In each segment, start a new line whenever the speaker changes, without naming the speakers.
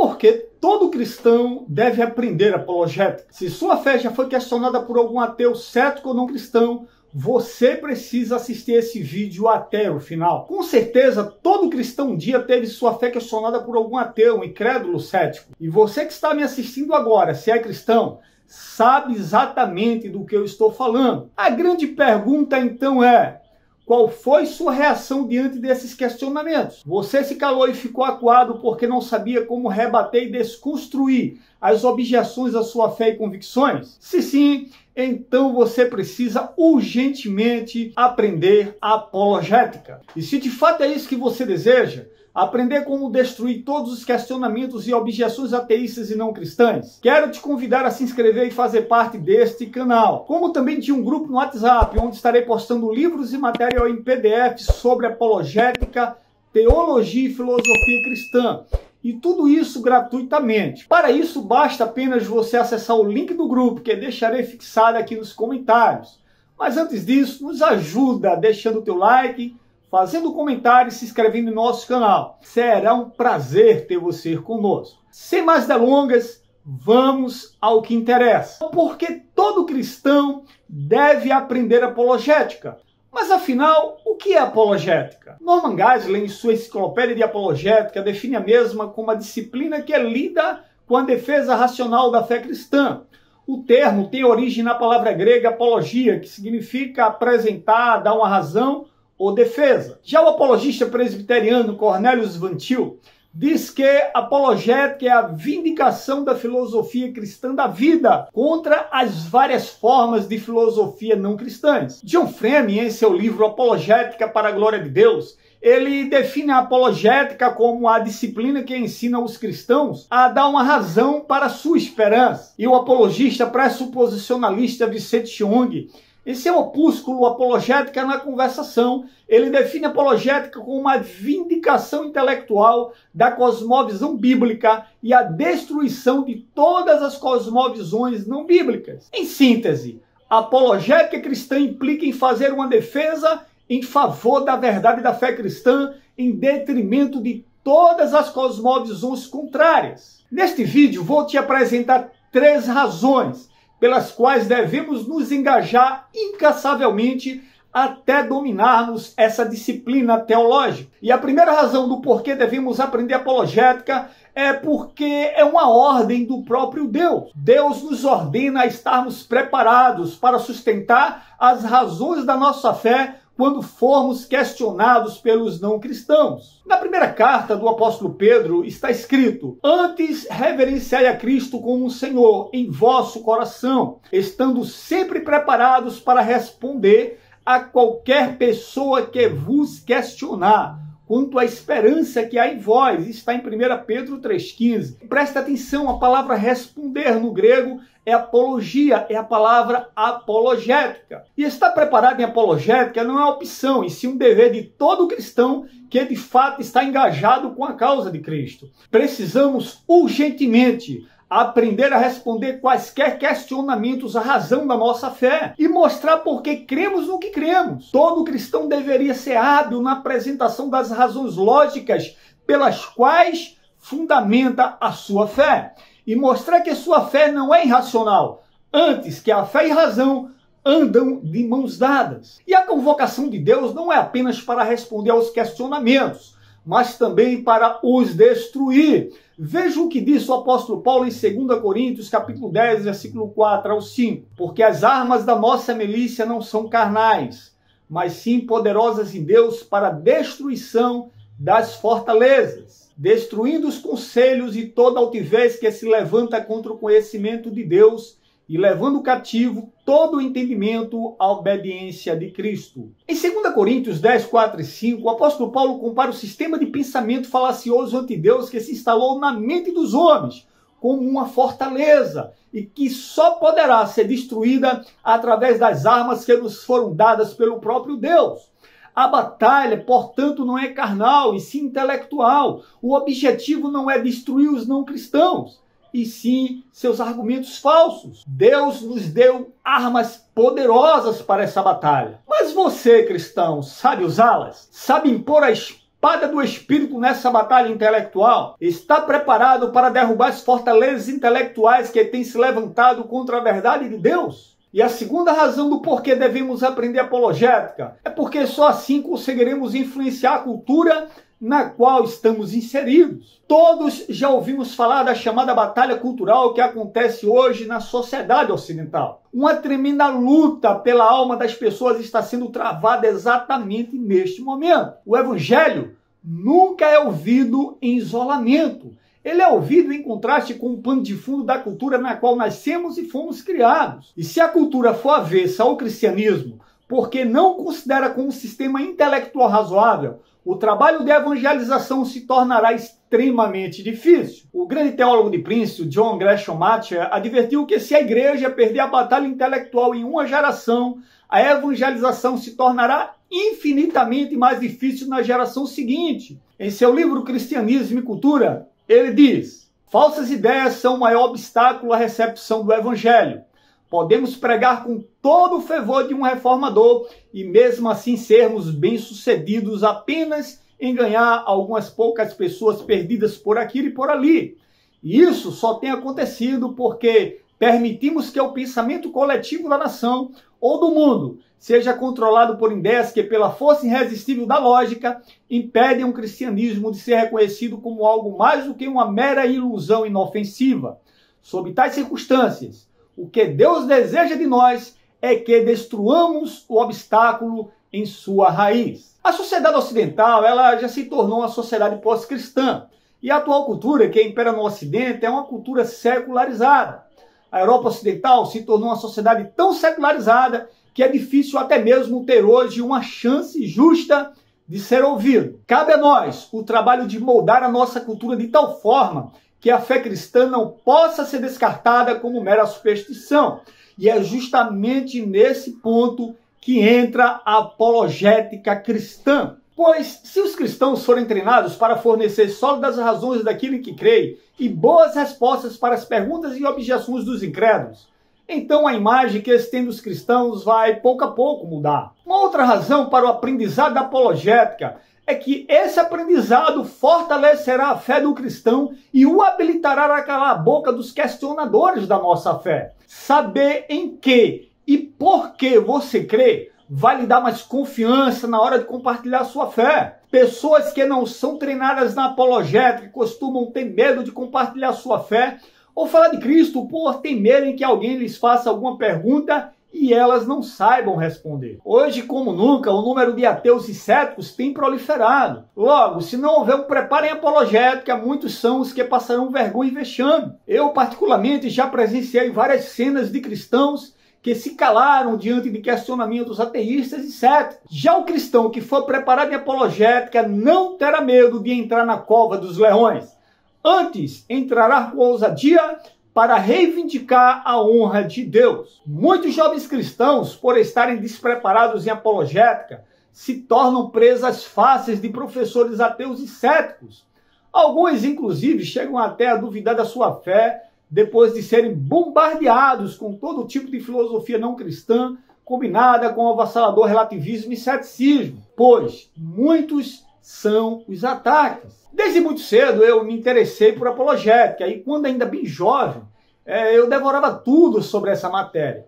Porque todo cristão deve aprender apologética. Se sua fé já foi questionada por algum ateu, cético ou não cristão, você precisa assistir esse vídeo até o final. Com certeza, todo cristão um dia teve sua fé questionada por algum ateu, incrédulo, cético. E você que está me assistindo agora, se é cristão, sabe exatamente do que eu estou falando. A grande pergunta então é: qual foi sua reação diante desses questionamentos? Você se calou e ficou acuado porque não sabia como rebater e desconstruir as objeções à sua fé e convicções? Se sim, então você precisa urgentemente aprender apologética. E se de fato é isso que você deseja, aprender como destruir todos os questionamentos e objeções ateístas e não cristãs, quero te convidar a se inscrever e fazer parte deste canal, como também de um grupo no WhatsApp, onde estarei postando livros e material em PDF sobre apologética, teologia e filosofia cristã. E tudo isso gratuitamente. Para isso, basta apenas você acessar o link do grupo, que deixarei fixado aqui nos comentários. Mas antes disso, nos ajuda deixando o teu like, fazendo comentário e se inscrevendo no nosso canal. Será um prazer ter você conosco. Sem mais delongas, vamos ao que interessa. Porque todo cristão deve aprender apologética. Mas afinal, o que é apologética? Norman Geisler, em sua enciclopédia de apologética, define a mesma como a disciplina que lida com a defesa racional da fé cristã. O termo tem origem na palavra grega apologia, que significa apresentar, dar uma razão ou defesa. Já o apologista presbiteriano Cornelius Van Til diz que apologética é a vindicação da filosofia cristã da vida contra as várias formas de filosofia não cristãs. John Frame, em seu livro Apologética para a Glória de Deus, ele define a apologética como a disciplina que ensina os cristãos a dar uma razão para a sua esperança. E o apologista pressuposicionalista Vicente Cheong, em seu opúsculo Apologética na Conversação, ele define a apologética como uma vindicação intelectual da cosmovisão bíblica e a destruição de todas as cosmovisões não bíblicas. Em síntese, a apologética cristã implica em fazer uma defesa em favor da verdade da fé cristã em detrimento de todas as cosmovisões contrárias. Neste vídeo vou te apresentar 3 razões pelas quais devemos nos engajar incansavelmente até dominarmos essa disciplina teológica. E a primeira razão do porquê devemos aprender apologética é porque é uma ordem do próprio Deus. Deus nos ordena a estarmos preparados para sustentar as razões da nossa fé quando formos questionados pelos não cristãos. Na primeira carta do apóstolo Pedro está escrito: antes reverenciai a Cristo como um Senhor em vosso coração, estando sempre preparados para responder a qualquer pessoa que vos questionar quanto à esperança que há em vós. Está em 1 Pedro 3,15. Presta atenção, a palavra responder no grego é apologia, é a palavra apologética. E estar preparado em apologética não é uma opção, e sim um dever de todo cristão que de fato está engajado com a causa de Cristo. Precisamos urgentemente aprender a responder quaisquer questionamentos à razão da nossa fé e mostrar por que cremos no que cremos. Todo cristão deveria ser hábil na apresentação das razões lógicas pelas quais fundamenta a sua fé e mostrar que a sua fé não é irracional, antes que a fé e a razão andam de mãos dadas. E a convocação de Deus não é apenas para responder aos questionamentos, mas também para os destruir. Veja o que diz o apóstolo Paulo em 2 Coríntios, capítulo 10, versículo 4 ao 5. Porque as armas da nossa milícia não são carnais, mas sim poderosas em Deus para a destruição das fortalezas, destruindo os conselhos e toda altivez que se levanta contra o conhecimento de Deus, e levando cativo todo o entendimento à obediência de Cristo. Em 2 Coríntios 10, 4 e 5, o apóstolo Paulo compara o sistema de pensamento falacioso ante Deus que se instalou na mente dos homens como uma fortaleza e que só poderá ser destruída através das armas que nos foram dadas pelo próprio Deus. A batalha, portanto, não é carnal e sim intelectual. O objetivo não é destruir os não cristãos, e sim seus argumentos falsos. Deus nos deu armas poderosas para essa batalha. Mas você, cristão, sabe usá-las? Sabe impor a espada do Espírito nessa batalha intelectual? Está preparado para derrubar as fortalezas intelectuais que têm se levantado contra a verdade de Deus? E a segunda razão do porquê devemos aprender apologética é porque só assim conseguiremos influenciar a cultura na qual estamos inseridos. Todos já ouvimos falar da chamada batalha cultural que acontece hoje na sociedade ocidental. Uma tremenda luta pela alma das pessoas está sendo travada exatamente neste momento. O evangelho nunca é ouvido em isolamento. Ele é ouvido em contraste com o pano de fundo da cultura na qual nascemos e fomos criados. E se a cultura for avessa ao cristianismo, porque não considera como um sistema intelectual razoável, o trabalho de evangelização se tornará extremamente difícil. O grande teólogo de Princeton, John Gresham Machen, advertiu que se a igreja perder a batalha intelectual em uma geração, a evangelização se tornará infinitamente mais difícil na geração seguinte. Em seu livro Cristianismo e Cultura, ele diz: falsas ideias são o maior obstáculo à recepção do evangelho. Podemos pregar com todo o fervor de um reformador e mesmo assim sermos bem-sucedidos apenas em ganhar algumas poucas pessoas perdidas por aqui e por ali. E isso só tem acontecido porque permitimos que o pensamento coletivo da nação ou do mundo seja controlado por ideias que, pela força irresistível da lógica, impedem o cristianismo de ser reconhecido como algo mais do que uma mera ilusão inofensiva. Sob tais circunstâncias, o que Deus deseja de nós é que destruamos o obstáculo em sua raiz. A sociedade ocidental ela já se tornou uma sociedade pós-cristã. E a atual cultura que impera no Ocidente é uma cultura secularizada. A Europa Ocidental se tornou uma sociedade tão secularizada que é difícil até mesmo ter hoje uma chance justa de ser ouvido. Cabe a nós o trabalho de moldar a nossa cultura de tal forma que a fé cristã não possa ser descartada como mera superstição. E é justamente nesse ponto que entra a apologética cristã. Pois, se os cristãos forem treinados para fornecer sólidas razões daquilo em que creem e boas respostas para as perguntas e objeções dos incrédulos, então a imagem que eles têm dos cristãos vai pouco a pouco mudar. Uma outra razão para o aprendizado da apologética é que esse aprendizado fortalecerá a fé do cristão e o habilitará a calar a boca dos questionadores da nossa fé. Saber em que e por que você crê vai lhe dar mais confiança na hora de compartilhar sua fé. Pessoas que não são treinadas na apologética costumam ter medo de compartilhar sua fé ou falar de Cristo por temerem que alguém lhes faça alguma pergunta e elas não saibam responder. Hoje, como nunca, o número de ateus e céticos tem proliferado. Logo, se não houver um preparo em apologética, muitos são os que passarão vergonha e vexame. Eu, particularmente, já presenciei várias cenas de cristãos que se calaram diante de questionamentos ateístas e céticos. Já o cristão que for preparado em apologética não terá medo de entrar na cova dos leões. Antes, entrará com ousadia para reivindicar a honra de Deus. Muitos jovens cristãos, por estarem despreparados em apologética, se tornam presas fáceis de professores ateus e céticos. Alguns, inclusive, chegam até a duvidar da sua fé depois de serem bombardeados com todo tipo de filosofia não cristã, combinada com o avassalador relativismo e ceticismo, pois muitos são os ataques. Desde muito cedo eu me interessei por apologética e quando ainda bem jovem, eu devorava tudo sobre essa matéria.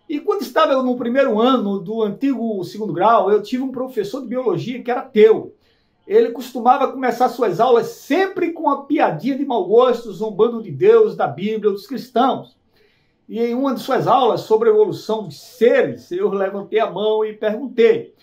E quando estava no primeiro ano do antigo segundo grau, eu tive um professor de biologia que era ateu. Ele costumava começar suas aulas sempre com uma piadinha de mau gosto, zombando de Deus, da Bíblia, dos cristãos. E em uma de suas aulas sobre a evolução dos seres, eu levantei a mão e perguntei: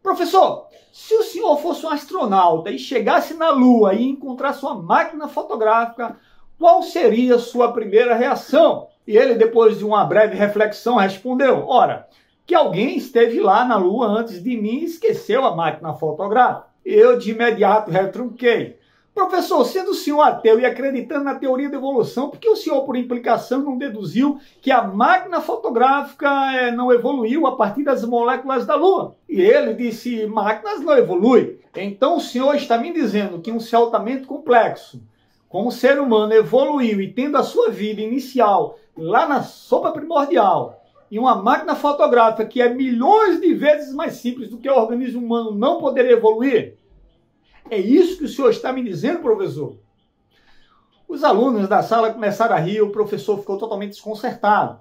professor, se o senhor fosse um astronauta e chegasse na Lua e encontrasse uma máquina fotográfica, qual seria a sua primeira reação? E ele, depois de uma breve reflexão, respondeu: ora, que alguém esteve lá na Lua antes de mim e esqueceu a máquina fotográfica. Eu de imediato retruquei: professor, sendo o senhor ateu e acreditando na teoria da evolução, por que o senhor, por implicação, não deduziu que a máquina fotográfica não evoluiu a partir das moléculas da Lua? E ele disse: máquinas não evoluem. Então o senhor está me dizendo que um ser altamente complexo, como o ser humano evoluiu e tendo a sua vida inicial lá na sopa primordial, e uma máquina fotográfica que é milhões de vezes mais simples do que o organismo humano não poderia evoluir? É isso que o senhor está me dizendo, professor? Os alunos da sala começaram a rir, o professor ficou totalmente desconcertado.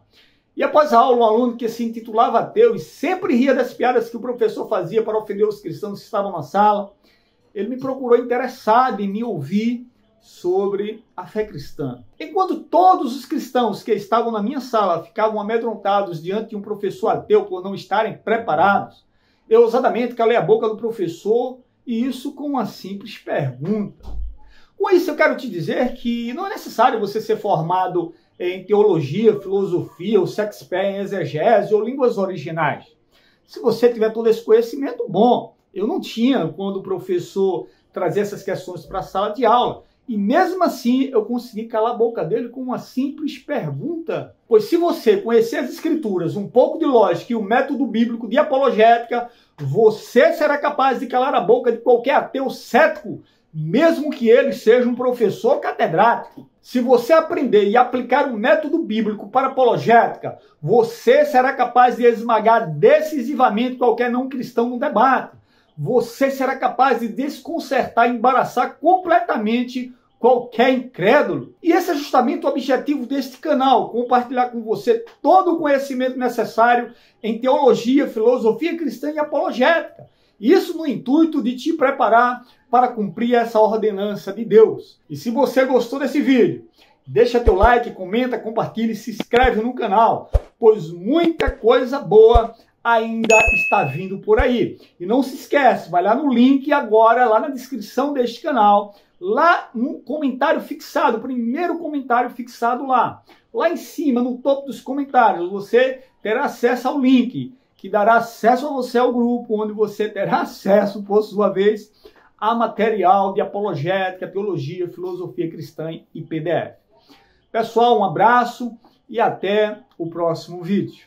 E após a aula, um aluno que se intitulava ateu e sempre ria das piadas que o professor fazia para ofender os cristãos que estavam na sala, ele me procurou interessado em me ouvir sobre a fé cristã. Enquanto todos os cristãos que estavam na minha sala ficavam amedrontados diante de um professor ateu por não estarem preparados, eu ousadamente calei a boca do professor, e isso com uma simples pergunta. Com isso eu quero te dizer que não é necessário você ser formado em teologia, filosofia, ou sexpert em exegese ou línguas originais. Se você tiver todo esse conhecimento, bom. Eu não tinha quando o professor trazia essas questões para a sala de aula. E mesmo assim eu consegui calar a boca dele com uma simples pergunta. Pois se você conhecer as escrituras, um pouco de lógica e o método bíblico de apologética, você será capaz de calar a boca de qualquer ateu cético, mesmo que ele seja um professor catedrático. Se você aprender e aplicar o método bíblico para apologética, você será capaz de esmagar decisivamente qualquer não cristão no debate. Você será capaz de desconcertar e embaraçar completamente qualquer incrédulo. E esse é justamente o objetivo deste canal, compartilhar com você todo o conhecimento necessário em teologia, filosofia cristã e apologética. Isso no intuito de te preparar para cumprir essa ordenança de Deus. E se você gostou desse vídeo, deixa teu like, comenta, compartilha e se inscreve no canal, pois muita coisa boa ainda está vindo por aí. E não se esquece, vai lá no link agora, lá na descrição deste canal, lá no comentário fixado, primeiro comentário fixado lá em cima, no topo dos comentários, você terá acesso ao link, que dará acesso a você ao grupo, onde você terá acesso, por sua vez, a material de apologética, teologia, filosofia cristã e PDF. Pessoal, um abraço e até o próximo vídeo.